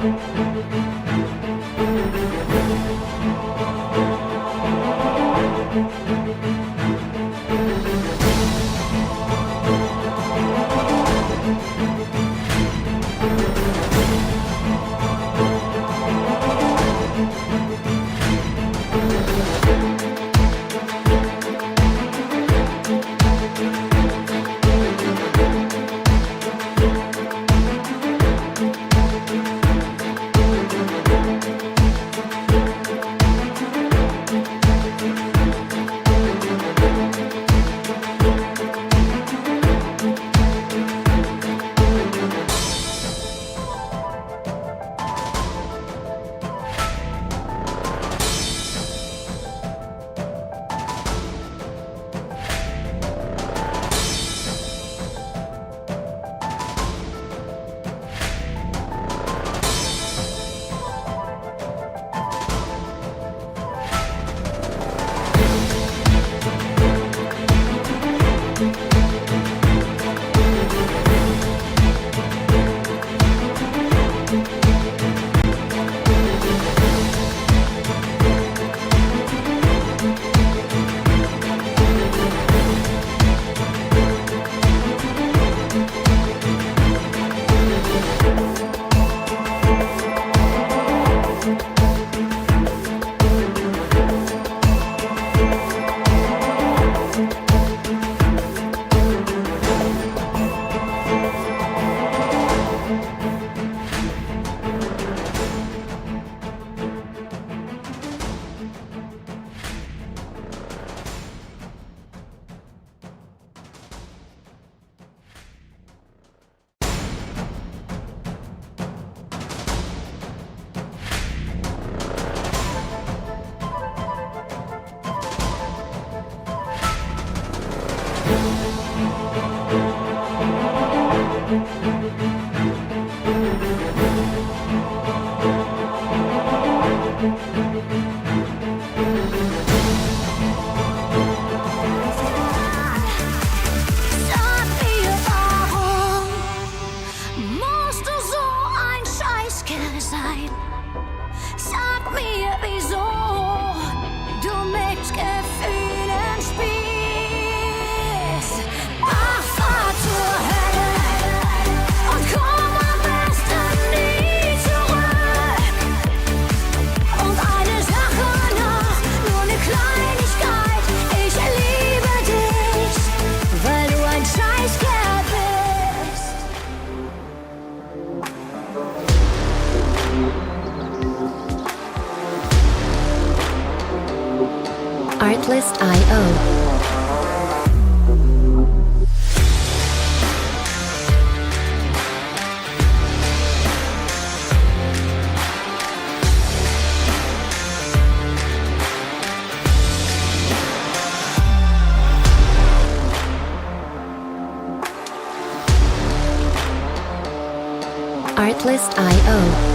Artlist.io. Artlist.io.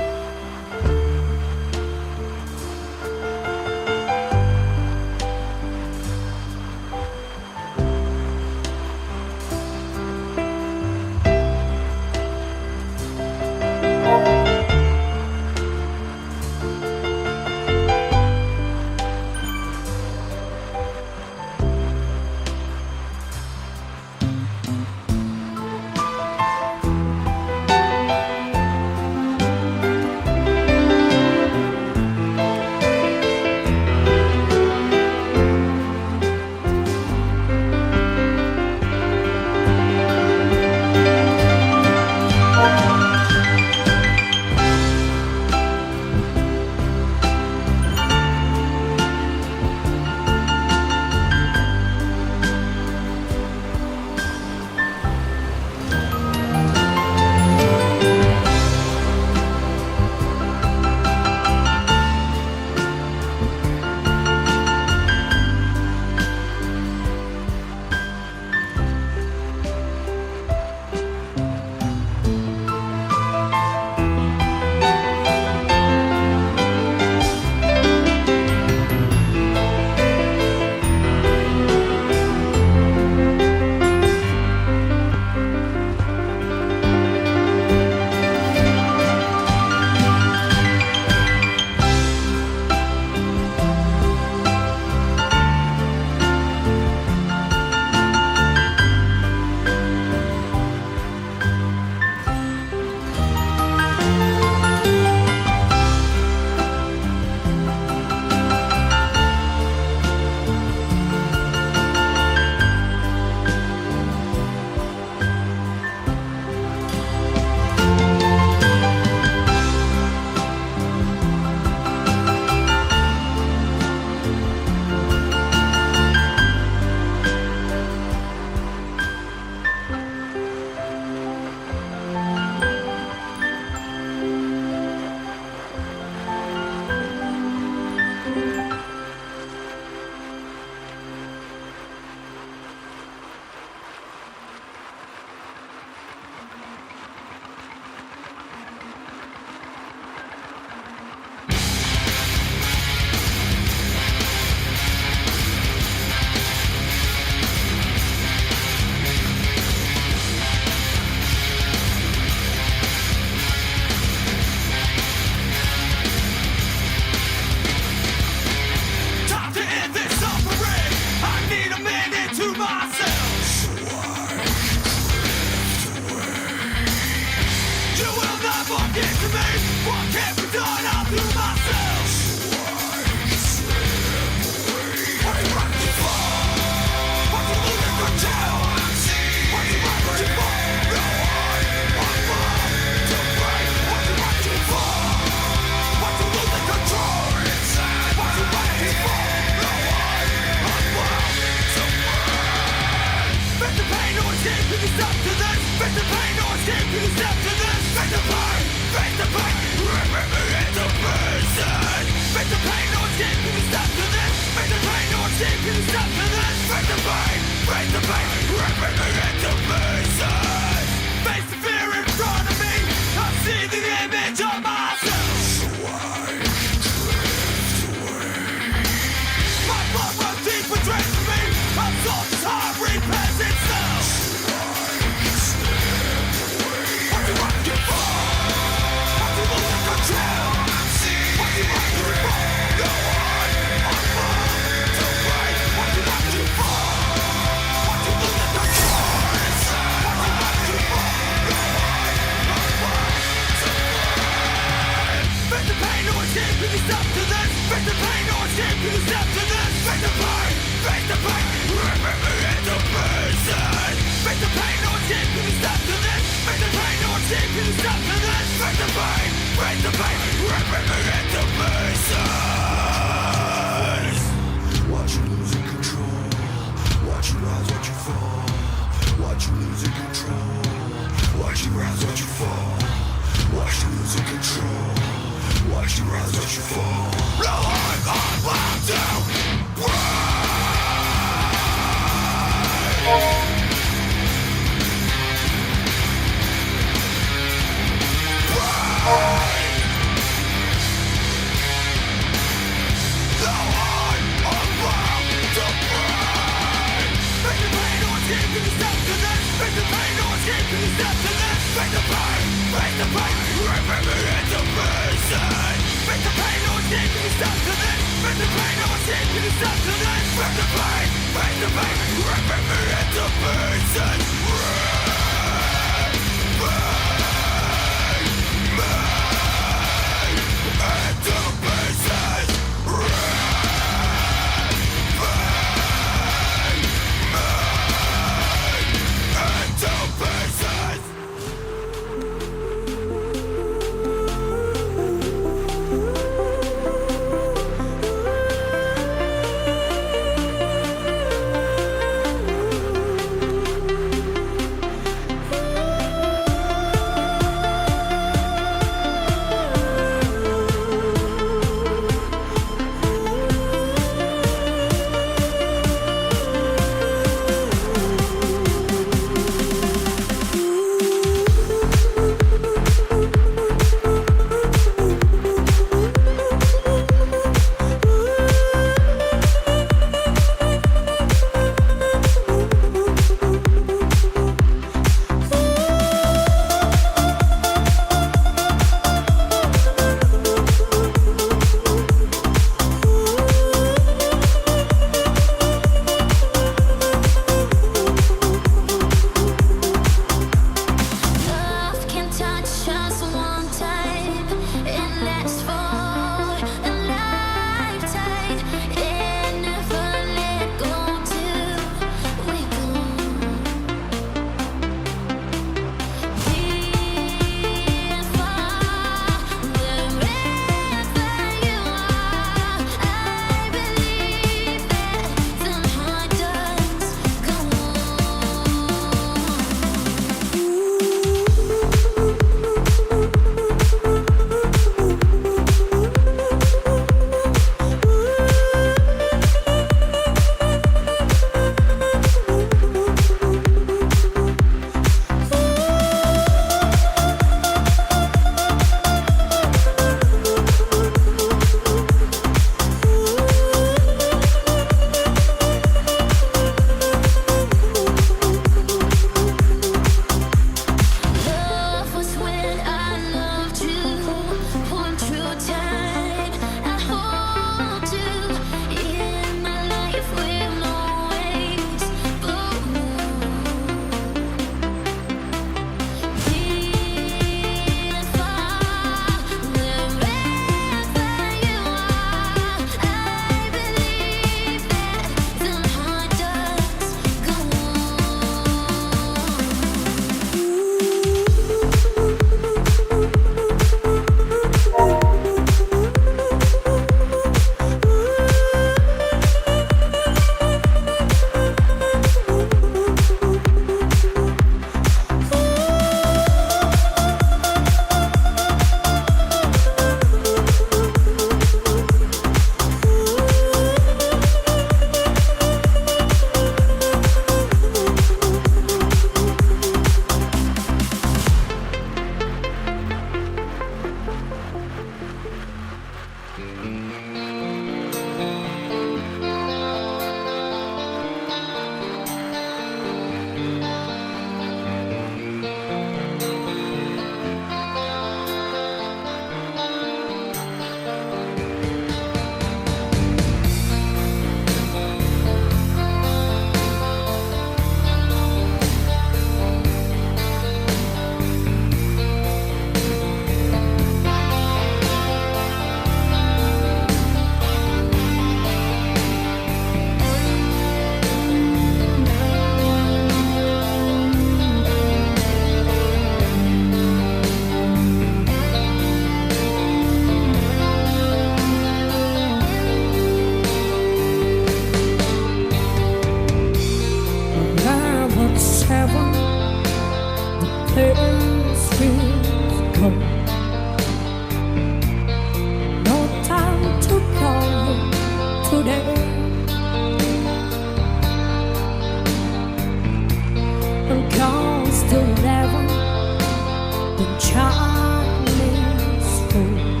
Chinese food.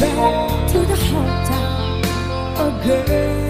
Back to the hotel again.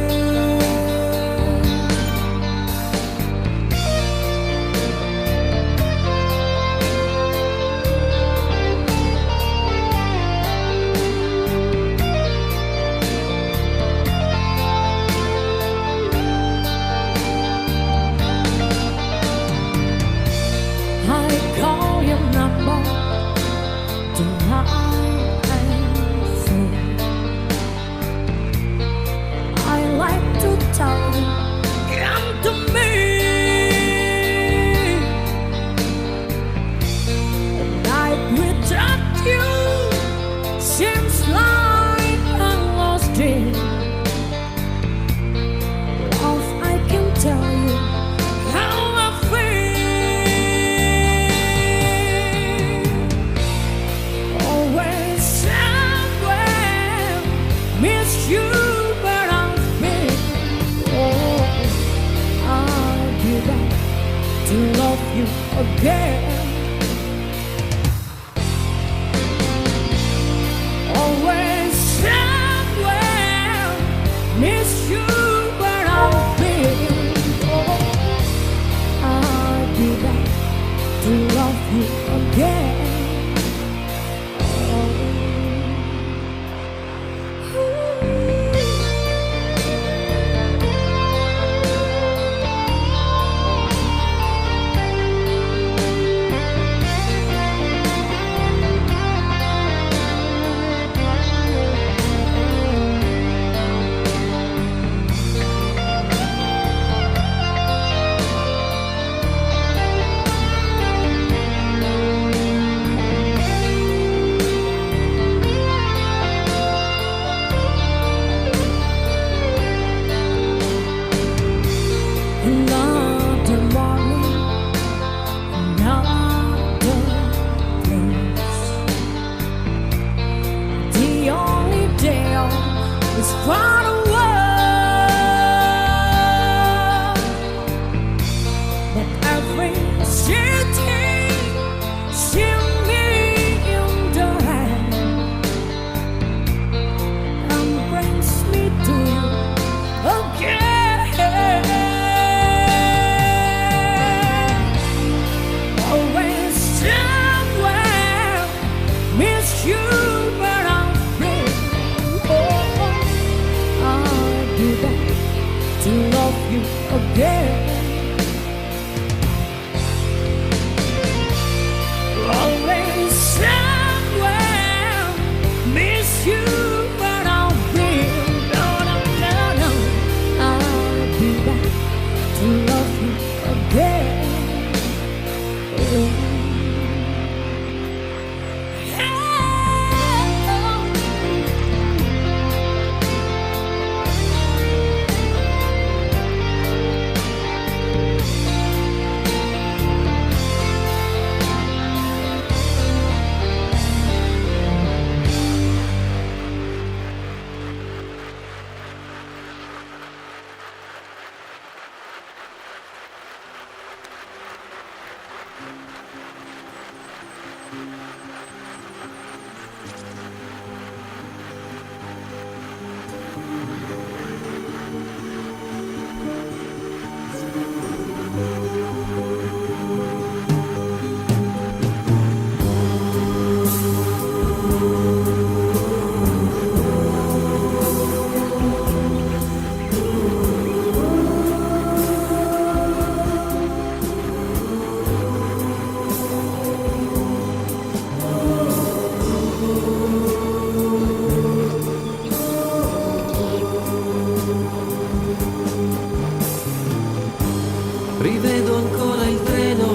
Rivedo ancora il treno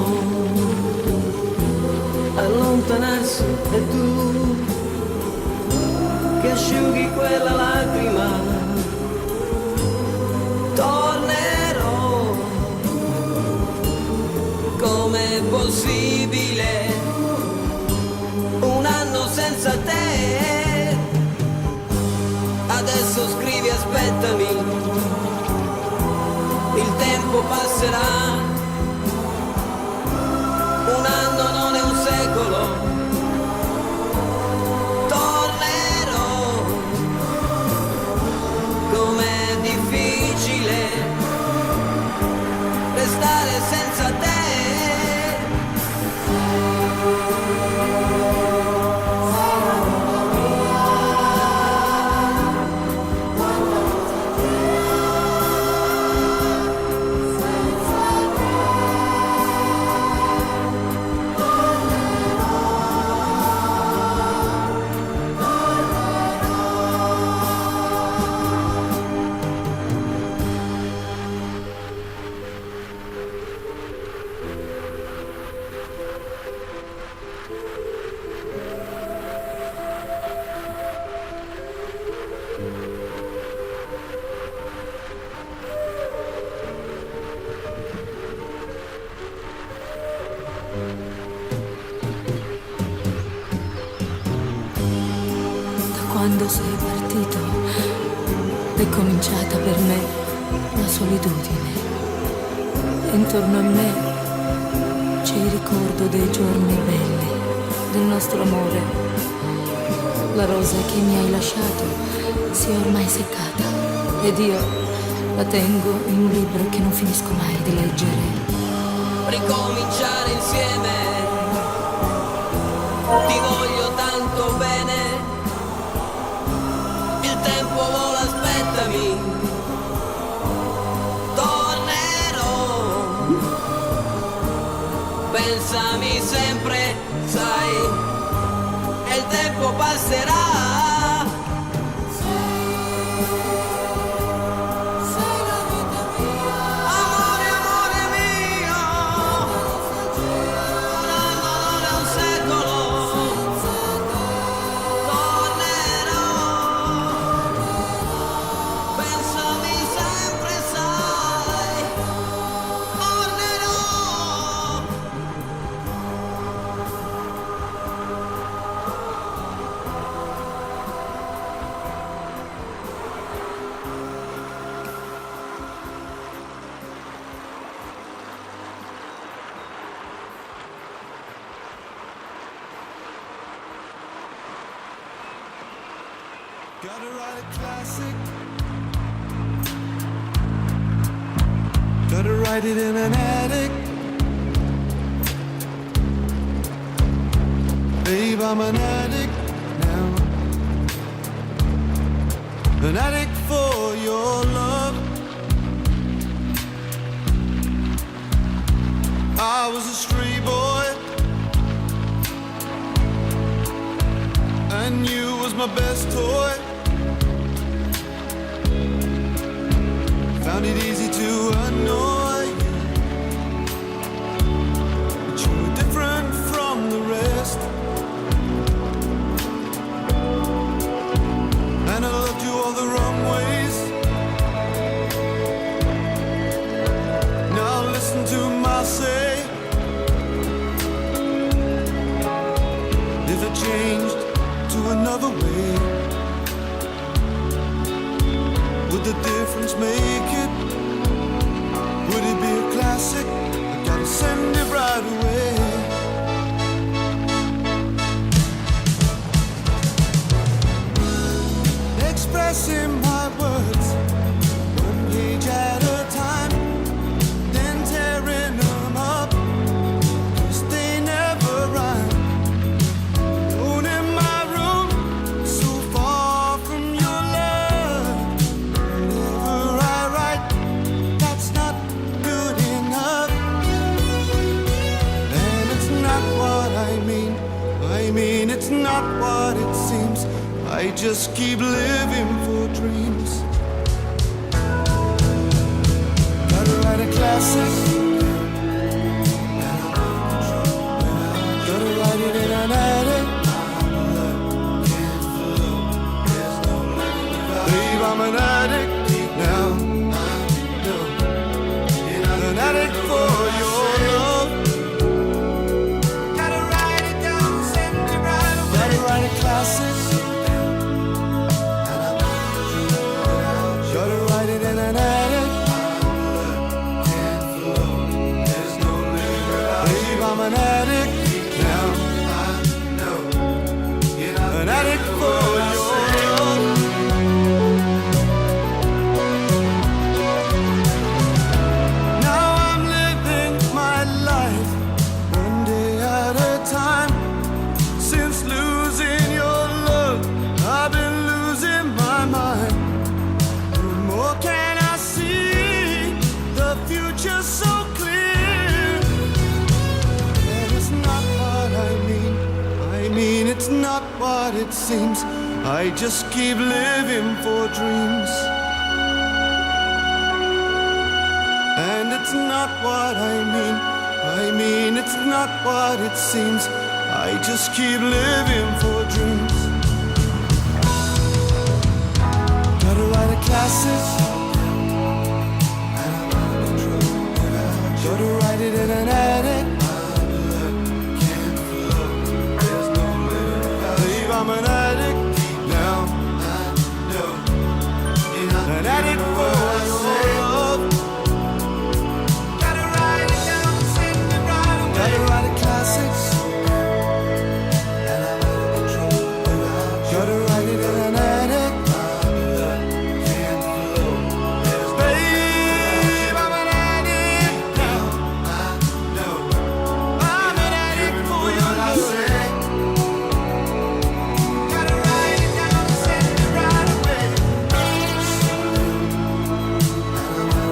allontanarsi e tu che asciughi quella lacrima. Tornerò, com'è possibile un anno senza te? Adesso scrivi aspettami, il tempo passerà, Un anno non è un secolo, tornerò. Com'è difficile restare senza te. Quando sei partito è cominciata per me la solitudine. Intorno a me c'è il ricordo dei giorni belli, del nostro amore. La rosa che mi hai lasciato si è ormai seccata ed io la tengo in un libro che non finisco mai di leggere. Ricominciare insieme, ti voglio tanto bene. Il tempo vola, aspettami, tornerò. Pensami sempre, sai, e il tempo passerà. Amore, amore mio, un anno non è un secolo, tornerò. Pensami sempre, sai, tornerò. Gotta write a classic. Gotta write it in an attic. Babe, I'm an addict now. An addict for your love. I was a stray boy, and you was my best toy. Found it easy to annoy you, but you were different from the rest. And I loved you all the wrong ways. Now listen to my say. If I changed to another way, would the difference make it? Would it be a classic? I gotta send it right away. Expressing my words, one page at a time, then tearing them up, 'cause they never rhyme. Alone in my room, so far from your love. Whenever I write, that's not good enough. And it's not what I mean. I mean, it's not what it seems. I just keep living for dreams. Gotta write a classic. Gotta write it in an attic. Babe, I'm an addict now. An addict for your love. Gotta write it down, send it right away. Gotta write a classic. Gotta write it in an attic. it's not what it seems. I just keep living for dreams. And it's not what I mean it's not what it seems. I just keep living for dreams. Gotta write a classic, gotta write it in an attic. Believe I'm an addict now, an addict for love. Gotta write it down, sing it right away. Gotta write a classic, gotta write it in an attic. Babe, I'm an addict now. I'm an addict for your love. Gotta write it down, send it right away. There's no limit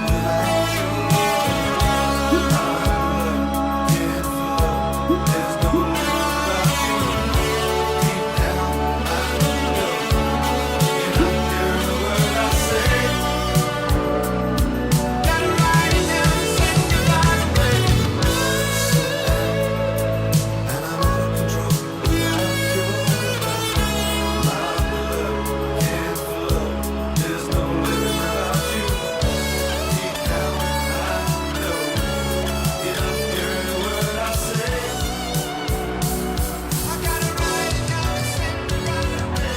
without you. Deep down, I know. You're not hearing a word I say. Gotta write it down, send it right away. And I'm out of control without you. My blood can't flow. There's no living without you. Deep down, I know. You're not hearing a word I say. I gotta write it down, send it right away.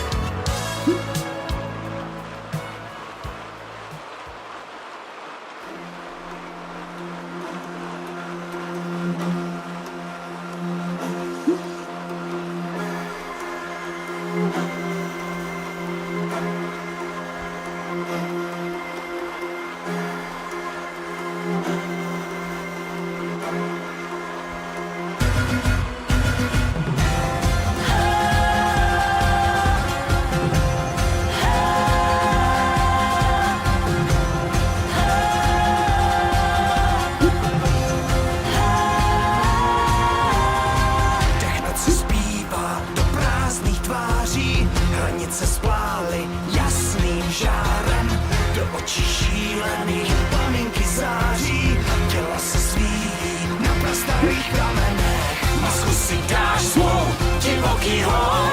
Dech noci zpívá do prázdných tváří, hranice splály jasným žárem, do očí šílených paminky září, těla se svíjí na prastarých kamenech. Masku si dáš svou, divoký hon,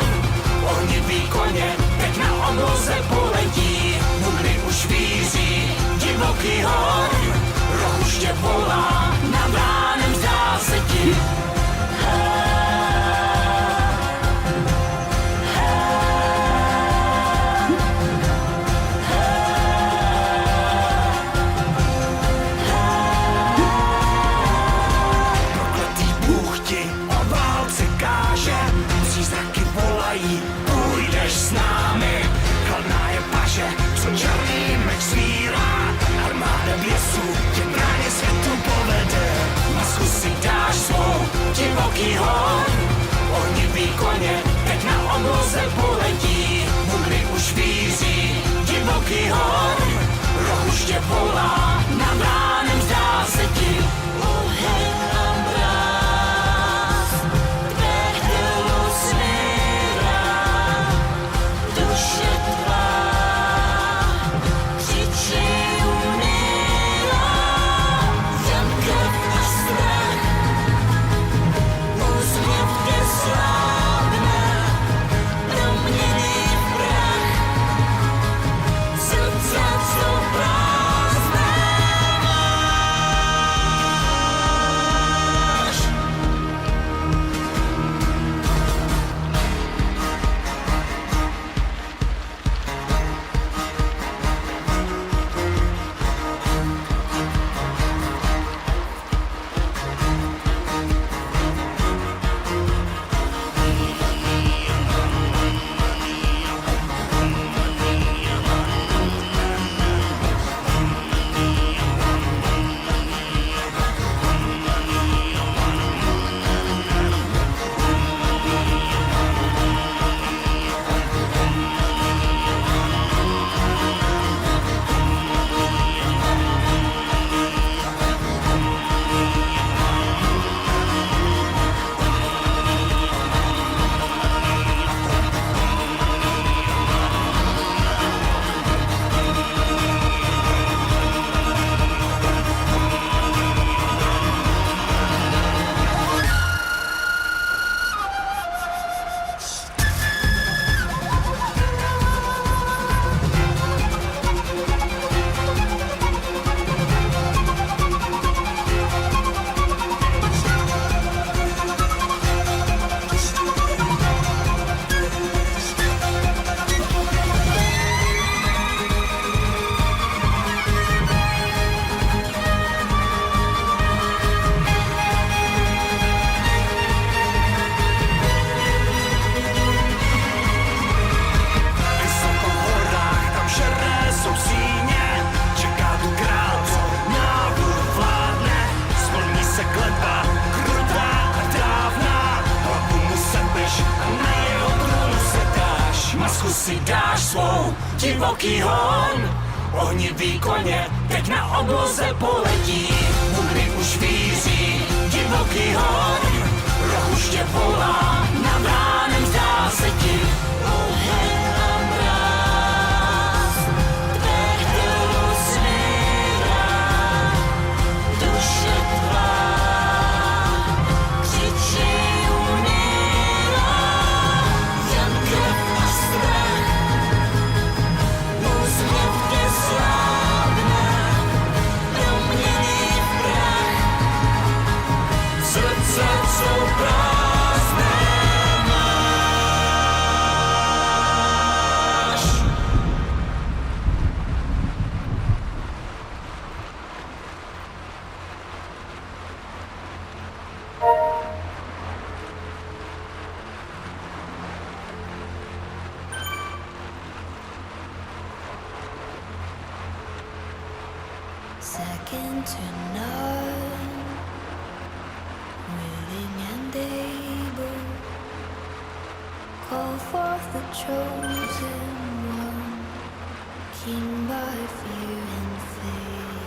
ohnivý koně teď na obloze poletí, bubny už víří, divoký hon, roh už tě volá, nad ránem zdá se ti. Prokletý Bůh ti o válce káže, příznaky volají, půjdeš s námi. Hladná je paže, co černý meč svírá, armáda běsů tě bráně světu povede. Masku si dáš svou, divoký hon, ohnivý koně teď na obloze poletí, bubny už víří, divoký hon, roh už tě volá, nad ránem zdá se ti. Oheň nám brás, tvé tělo smírá, duše tvá křičí umírá, jen krev a strach, úsměv tě slábne, proměný v prach, srdce jsou prázdné. si dáš svou divoký hon. Ohnivý koně teď na obloze poletí, bubny už víří, divoký hon. Roh už tě volá, nad ránem zdá se ti oheň a mráz. Dech tělo smírá, duše tvá křičí umírá, jen krev a strach. Úsměv tě slábne, proměný v prach. Srdce, co prázdné máš. Second to none, willing and able, call forth the chosen one, king by fear and fable.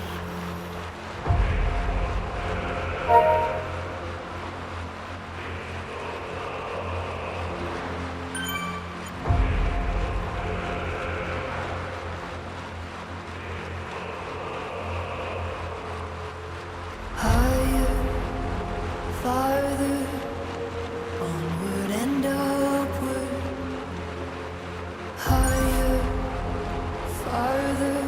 Higher, farther, onward and upward. Higher, farther,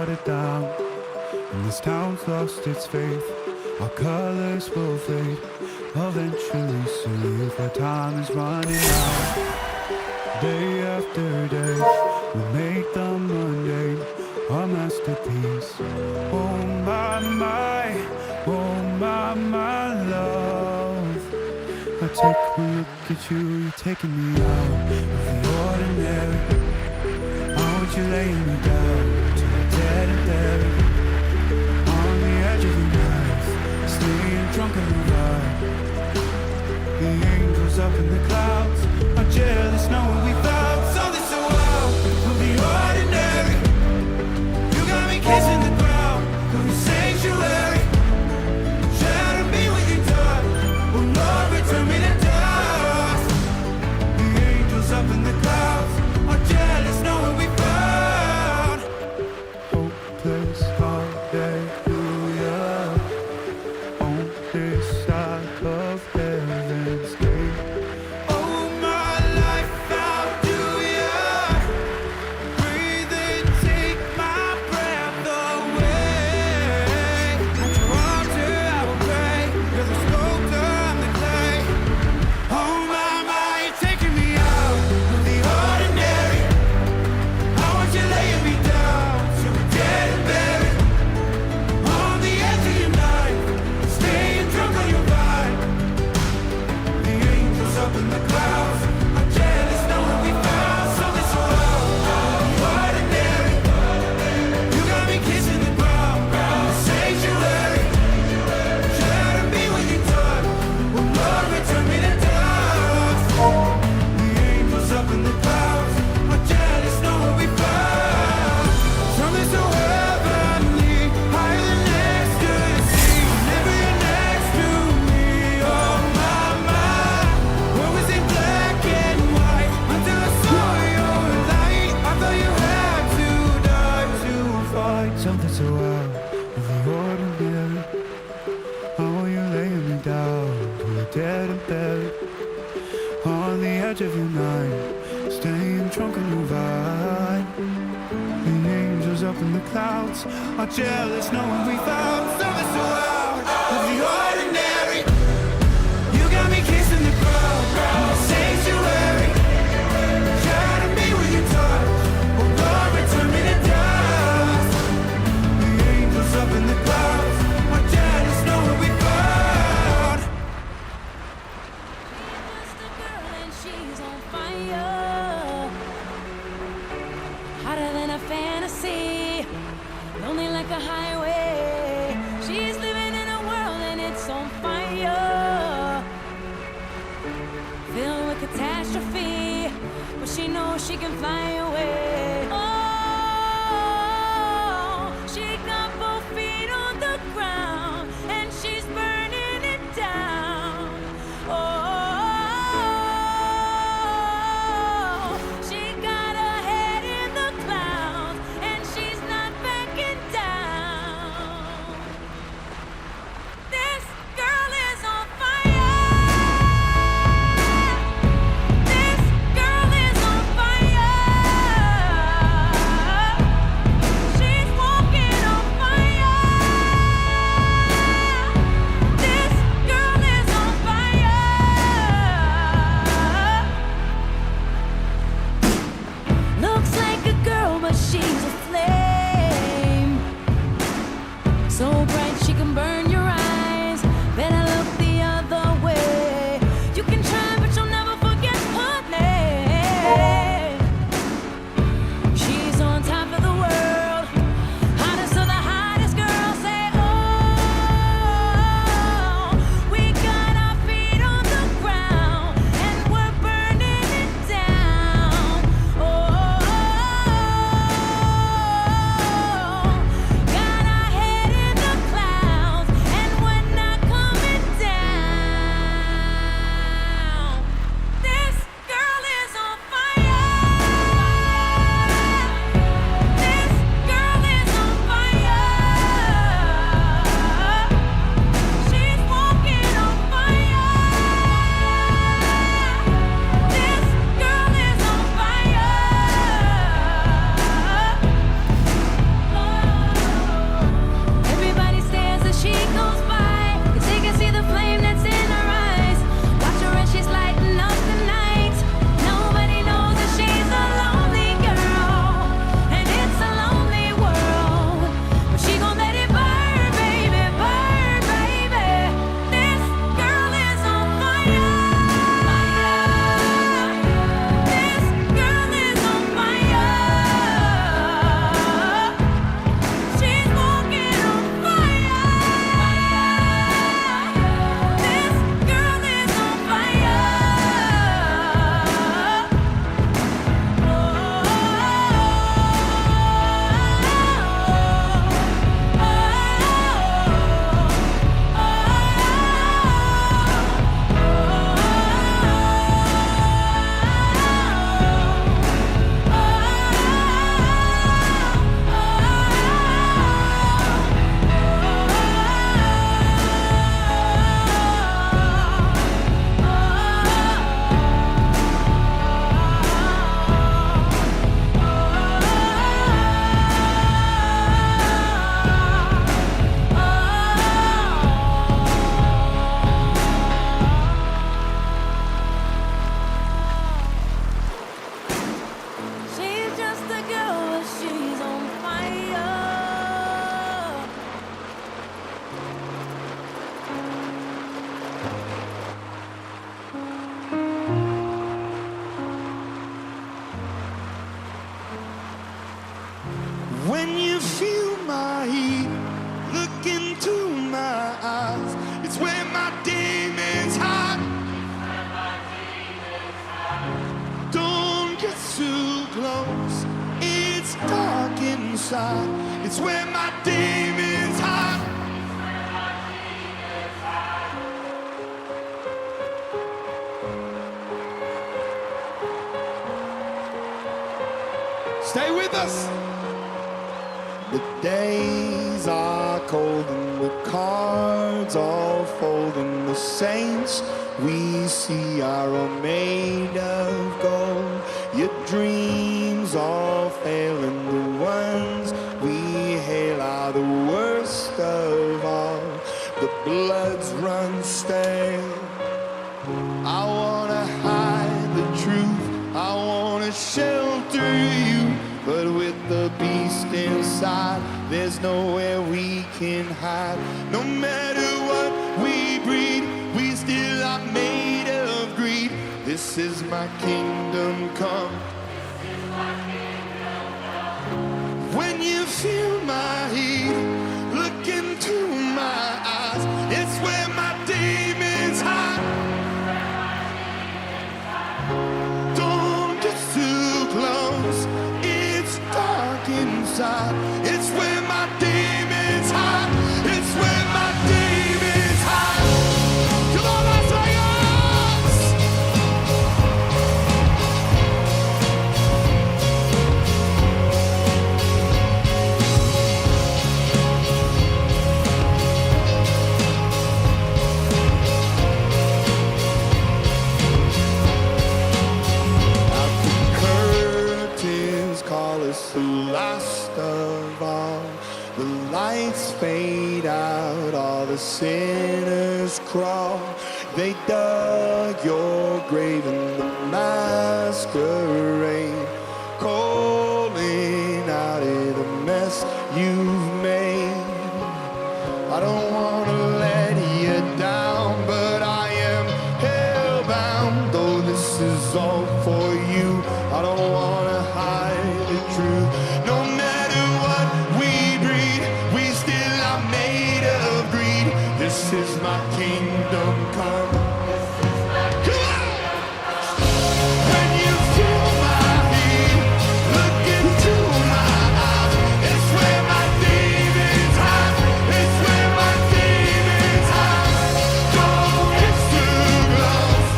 watered down, and this town's lost its faith. Our colors will fade, eventually see for time is running out. Day after day, we make the mundane our masterpiece. Oh my, oh my love. I take a look at you, you're taking me out of the ordinary. How would you lay me down to the dead and buried? On the edge of your knife, staying drunk on the ride. The angels up in the clouds are jealous knowing we found something so out of the ordinary. You got me kissing the ground of your sanctuary. Shadow me with your touch, oh Lord, return me to dust. The angels up in the clouds are jealous knowing we found hopeless hallelujah on this side of heaven's gate. Oh, my life, how do ya breathe and take my breath away? At your altar I will pray, you're the sculptor, I'm the clay. Oh my, you're taking me out of the ordinary. I want you laying me down to a dead and buried. On the edge of your knife, staying drunk on your vine. The angels up in the clouds are jealous knowing we found something so out of the ordinary. You got me kissing the ground, the sanctuary. Shadow me with your touch, oh Lord, return me to dust. The angels up in the clouds are jealous knowing we found something so heavenly, higher than ecstasy. Never you're next to me, oh my. What was in black and white until I saw your light? I thought you had to die to fight something so out of the ordinary. How are you laying me down to the dead and buried? On the edge of your night, staying drunk on your vine. The angels up in the clouds are jealous knowing we found something so out of the ordinary. You got me kissing the ground in the sanctuary. Shadow me with your touch, oh Lord, return me to dust. The angels up in the clouds are jealous knowing we found. Just a girl and she's on fire, hotter than a fantasy, lonely like a highway. She's living in a world and it's on fire, filled with catastrophe, but she knows she can fly away. Oh, she got both feet on the ground and she's burning it down. Oh, she got her head in the clouds and she's not backing down. This girl is on fire. This girl is on fire. feel my heat, look into my eyes. It's where my demons hide. Don't get too close, it's dark inside. It's where my demons hide. Stay with us. The days are cold and the cards all fold, and the saints we see are all made of gold. Your dreams all fail, and the ones we hail are the worst of all. The bloods run stale. I wanna hide the truth, I wanna shelter you, but with the beast inside, there's nowhere we can hide. No matter what we breed, we still are made of greed. This is my kingdom come. When you feel my heat, look into my eyes. It's where my demons hide. Don't get too close, it's dark inside. It's where my demons hide. It's where my demons hide. Come on, Las Vegas! Curtains call us the last of all. The lights fade out, all the sinners crawl. They dug your grave in the masquerade, calling out in the mess you've made. I don't wanna let you down, but I am hellbound. Though this is all for you, I don't wanna hide the truth. No matter what we breed, we still are made of greed. This is my kingdom come. Come on! When you feel my heat, look into my eyes. It's where my demons hide. It's where my demons hide. Don't get too close,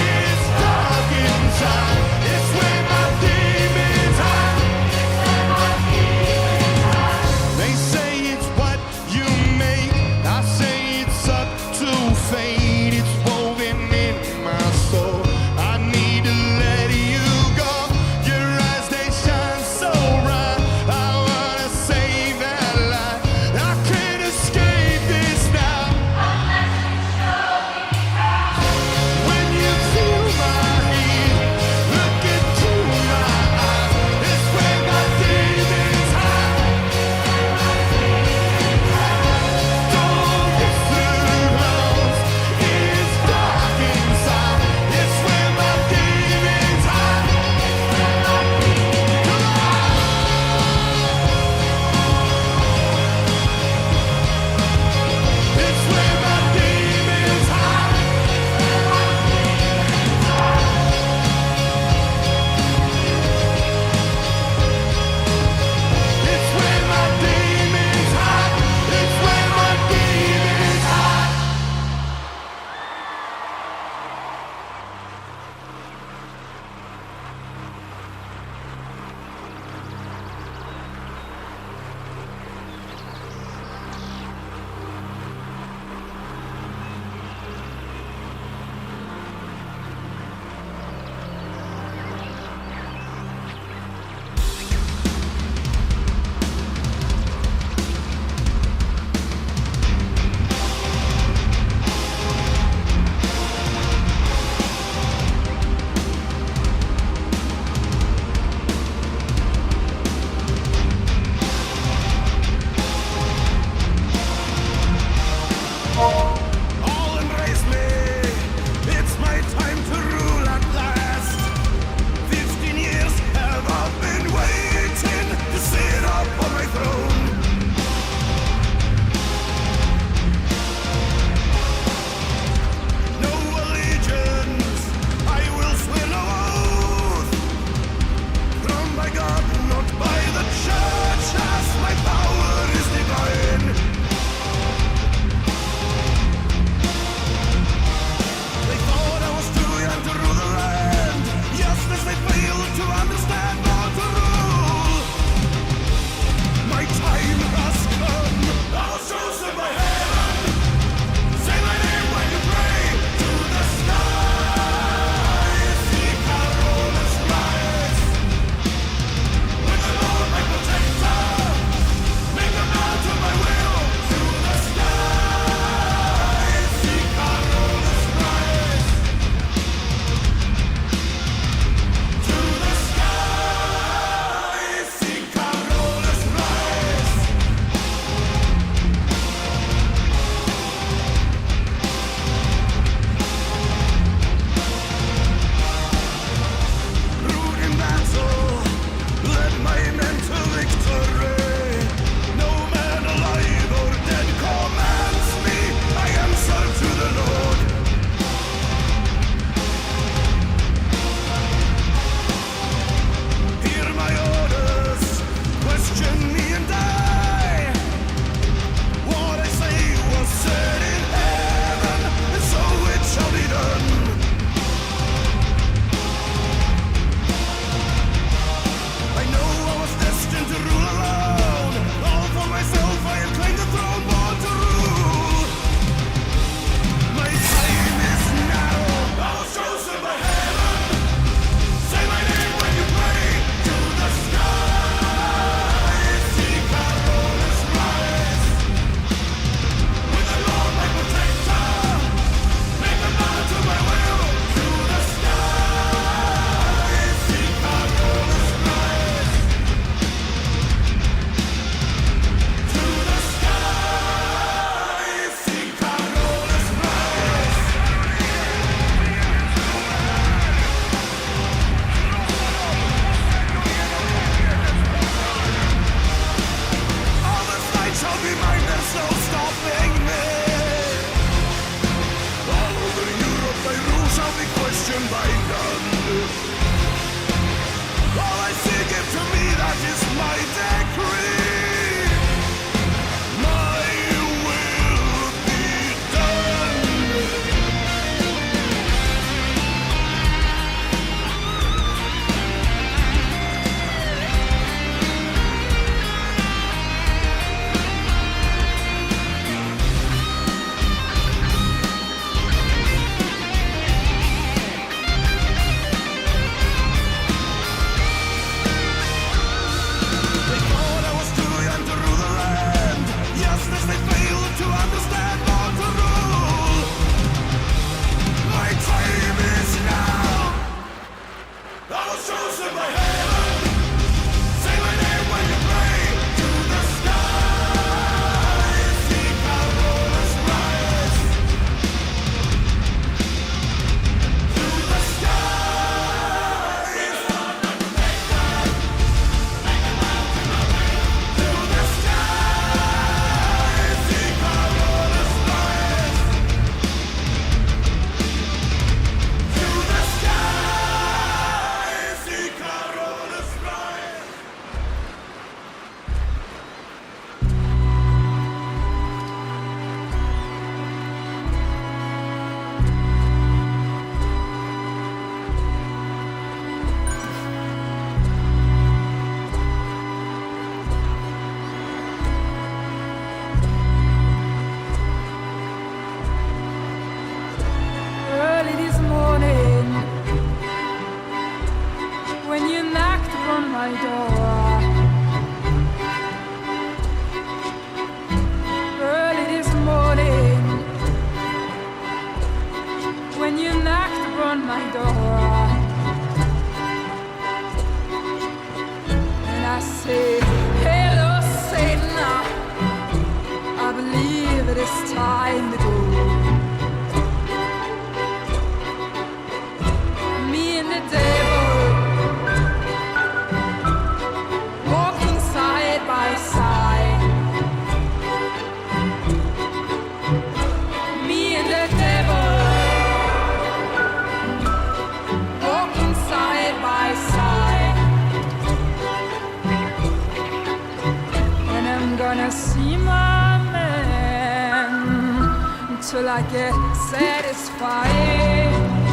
it's dark inside. It's where my demons hide. They say it's what you make, I say it's up to fate. It's what I see my man till I get satisfied.